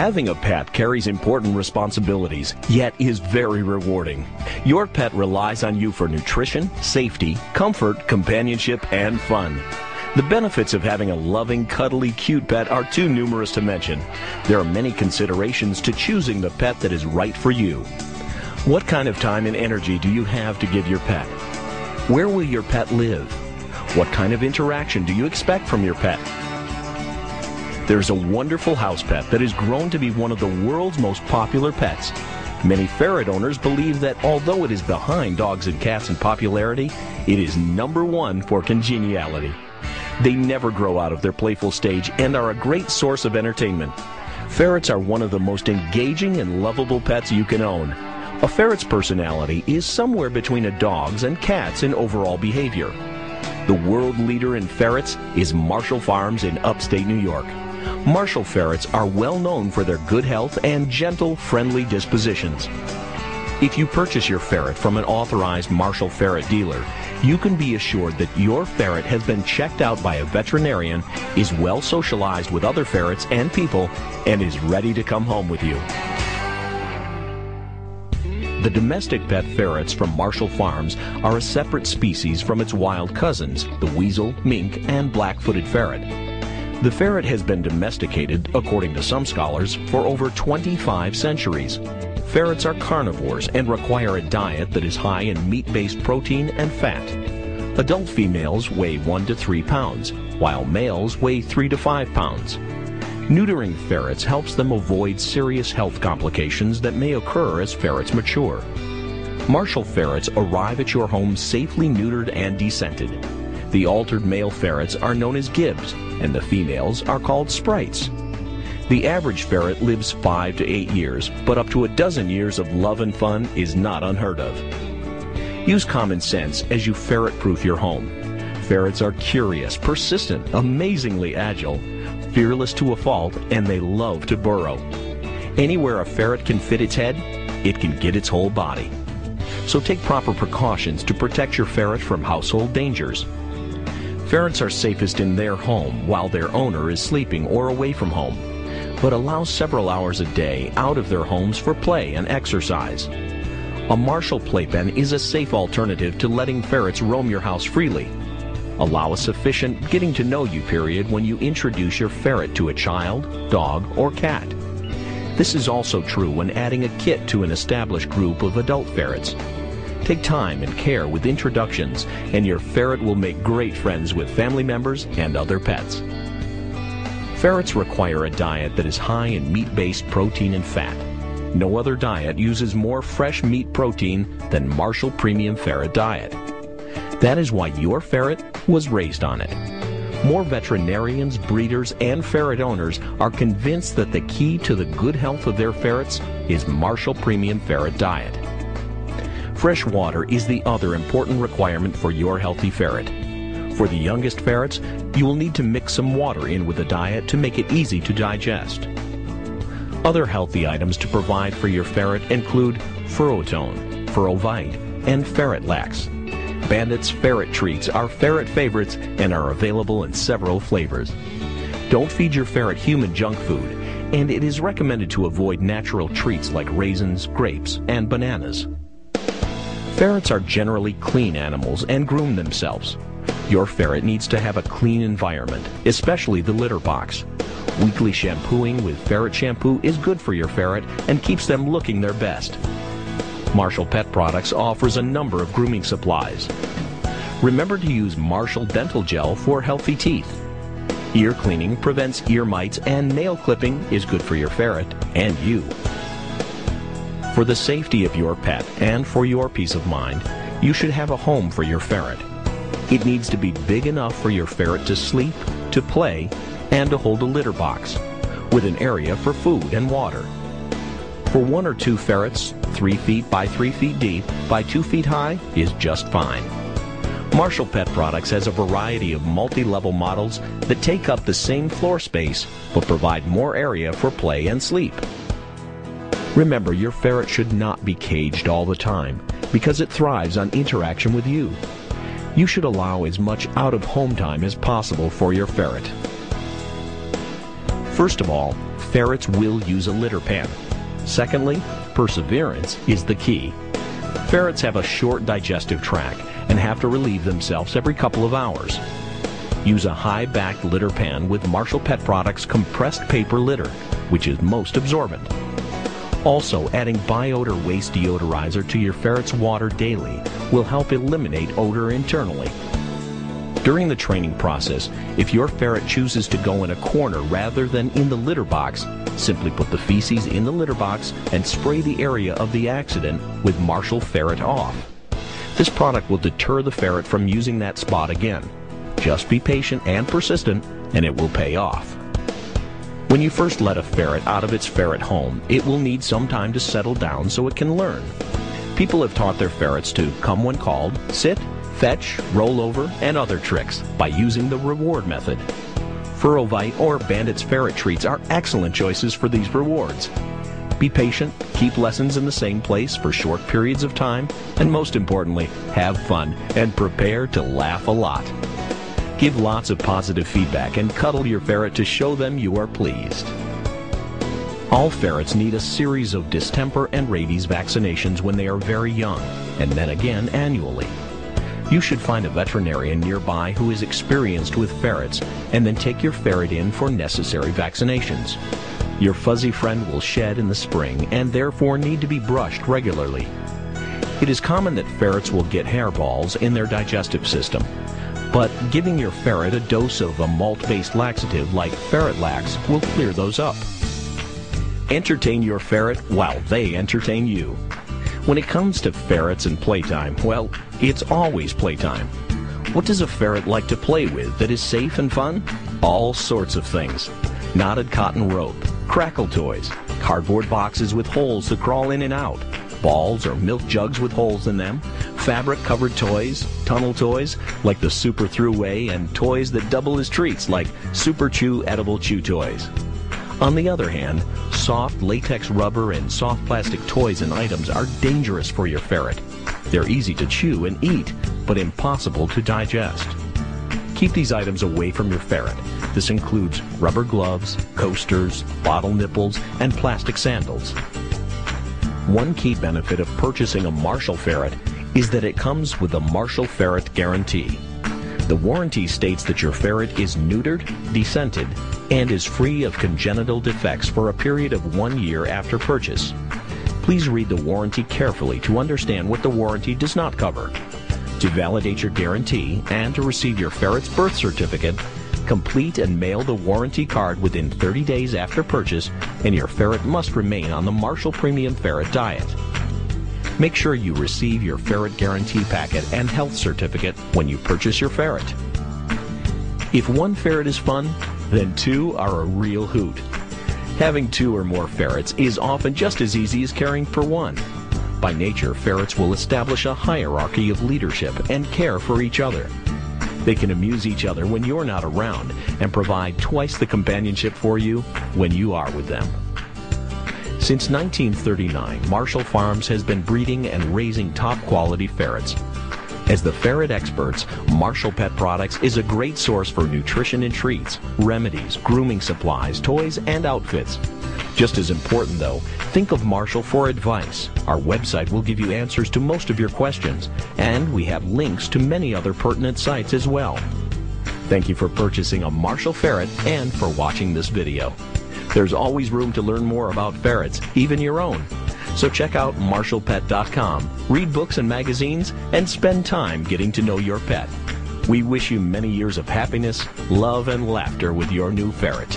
Having a pet carries important responsibilities, yet is very rewarding. Your pet relies on you for nutrition, safety, comfort, companionship, and fun. The benefits of having a loving, cuddly, cute pet are too numerous to mention. There are many considerations to choosing the pet that is right for you. What kind of time and energy do you have to give your pet? Where will your pet live? What kind of interaction do you expect from your pet? There's a wonderful house pet that has grown to be one of the world's most popular pets. Many ferret owners believe that although it is behind dogs and cats in popularity, it is #1 for congeniality. They never grow out of their playful stage and are a great source of entertainment. Ferrets are one of the most engaging and lovable pets you can own. A ferret's personality is somewhere between a dog's and cat's in overall behavior. The world leader in ferrets is Marshall Farms in upstate New York. Marshall ferrets are well known for their good health and gentle, friendly dispositions. If you purchase your ferret from an authorized Marshall ferret dealer, you can be assured that your ferret has been checked out by a veterinarian, is well socialized with other ferrets and people, and is ready to come home with you. The domestic pet ferrets from Marshall Farms are a separate species from its wild cousins, the weasel, mink, and black-footed ferret. The ferret has been domesticated, according to some scholars, for over 25 centuries. Ferrets are carnivores and require a diet that is high in meat-based protein and fat. Adult females weigh 1 to 3 pounds, while males weigh 3 to 5 pounds. Neutering ferrets helps them avoid serious health complications that may occur as ferrets mature. Marshall ferrets arrive at your home safely neutered and descented. The altered male ferrets are known as gibs, and the females are called sprites. The average ferret lives 5 to 8 years, but up to a dozen years of love and fun is not unheard of. Use common sense as you ferret-proof your home. Ferrets are curious, persistent, amazingly agile, fearless to a fault, and they love to burrow. Anywhere a ferret can fit its head, it can get its whole body. So take proper precautions to protect your ferret from household dangers. Ferrets are safest in their home while their owner is sleeping or away from home, but allow several hours a day out of their homes for play and exercise. A Marshall playpen is a safe alternative to letting ferrets roam your house freely. Allow a sufficient getting-to-know-you period when you introduce your ferret to a child, dog, or cat. This is also true when adding a kit to an established group of adult ferrets. Take time and care with introductions, and your ferret will make great friends with family members and other pets. Ferrets require a diet that is high in meat-based protein and fat. No other diet uses more fresh meat protein than Marshall Premium Ferret Diet. That is why your ferret was raised on it. More veterinarians, breeders, and ferret owners are convinced that the key to the good health of their ferrets is Marshall Premium Ferret Diet. Fresh water is the other important requirement for your healthy ferret. For the youngest ferrets, you will need to mix some water in with the diet to make it easy to digest. Other healthy items to provide for your ferret include Furotone, Furovite, and Ferret Lax. Bandit's Ferret Treats are ferret favorites and are available in several flavors. Don't feed your ferret human junk food, and it is recommended to avoid natural treats like raisins, grapes, and bananas. Ferrets are generally clean animals and groom themselves. Your ferret needs to have a clean environment, especially the litter box. Weekly shampooing with ferret shampoo is good for your ferret and keeps them looking their best. Marshall Pet Products offers a number of grooming supplies. Remember to use Marshall Dental Gel for healthy teeth. Ear cleaning prevents ear mites, and nail clipping is good for your ferret and you. For the safety of your pet and for your peace of mind, you should have a home for your ferret. It needs to be big enough for your ferret to sleep, to play, and to hold a litter box, with an area for food and water. For 1 or 2 ferrets, 3 feet by 3 feet deep by 2 feet high is just fine. Marshall Pet Products has a variety of multi-level models that take up the same floor space but provide more area for play and sleep. Remember, your ferret should not be caged all the time because it thrives on interaction with you. You should allow as much out-of-home time as possible for your ferret. First of all, ferrets will use a litter pan. Secondly, perseverance is the key. Ferrets have a short digestive tract and have to relieve themselves every couple of hours. Use a high-backed litter pan with Marshall Pet Products compressed paper litter, which is most absorbent. Also, adding Biodor Waste Deodorizer to your ferret's water daily will help eliminate odor internally. During the training process, if your ferret chooses to go in a corner rather than in the litter box, simply put the feces in the litter box and spray the area of the accident with Marshall Ferret Off. This product will deter the ferret from using that spot again. Just be patient and persistent, and it will pay off. When you first let a ferret out of its ferret home, it will need some time to settle down so it can learn. People have taught their ferrets to come when called, sit, fetch, roll over, and other tricks by using the reward method. Furovite or Bandit's ferret treats are excellent choices for these rewards. Be patient, keep lessons in the same place for short periods of time, and most importantly, have fun and prepare to laugh a lot. Give lots of positive feedback and cuddle your ferret to show them you are pleased. All ferrets need a series of distemper and rabies vaccinations when they are very young, and then again annually. You should find a veterinarian nearby who is experienced with ferrets, and then take your ferret in for necessary vaccinations. Your fuzzy friend will shed in the spring and therefore need to be brushed regularly. It is common that ferrets will get hairballs in their digestive system, but giving your ferret a dose of a malt-based laxative like Ferret Lax will clear those up. Entertain your ferret while they entertain you. When it comes to ferrets and playtime, well, it's always playtime. What does a ferret like to play with that is safe and fun? All sorts of things. Knotted cotton rope, crackle toys, cardboard boxes with holes to crawl in and out, balls or milk jugs with holes in them, fabric-covered toys, tunnel toys like the Super Thruway, and toys that double as treats like Super Chew edible chew toys. On the other hand, soft latex rubber and soft plastic toys and items are dangerous for your ferret. They're easy to chew and eat, but impossible to digest. Keep these items away from your ferret. This includes rubber gloves, coasters, bottle nipples, and plastic sandals. One key benefit of purchasing a Marshall ferret is that it comes with a Marshall Ferret Guarantee. The warranty states that your ferret is neutered, descented, and is free of congenital defects for a period of 1 year after purchase. Please read the warranty carefully to understand what the warranty does not cover. To validate your guarantee and to receive your ferret's birth certificate, complete and mail the warranty card within 30 days after purchase, and your ferret must remain on the Marshall Premium Ferret Diet. Make sure you receive your Ferret Guarantee Packet and Health Certificate when you purchase your ferret. If one ferret is fun, then two are a real hoot. Having 2 or more ferrets is often just as easy as caring for one. By nature, ferrets will establish a hierarchy of leadership and care for each other. They can amuse each other when you're not around and provide twice the companionship for you when you are with them. Since 1939, Marshall Farms has been breeding and raising top-quality ferrets. As the ferret experts, Marshall Pet Products is a great source for nutrition and treats, remedies, grooming supplies, toys, and outfits. Just as important, though, think of Marshall for advice. Our website will give you answers to most of your questions, and we have links to many other pertinent sites as well. Thank you for purchasing a Marshall ferret and for watching this video. There's always room to learn more about ferrets, even your own. So check out MarshallPet.com, read books and magazines, and spend time getting to know your pet. We wish you many years of happiness, love, and laughter with your new ferret.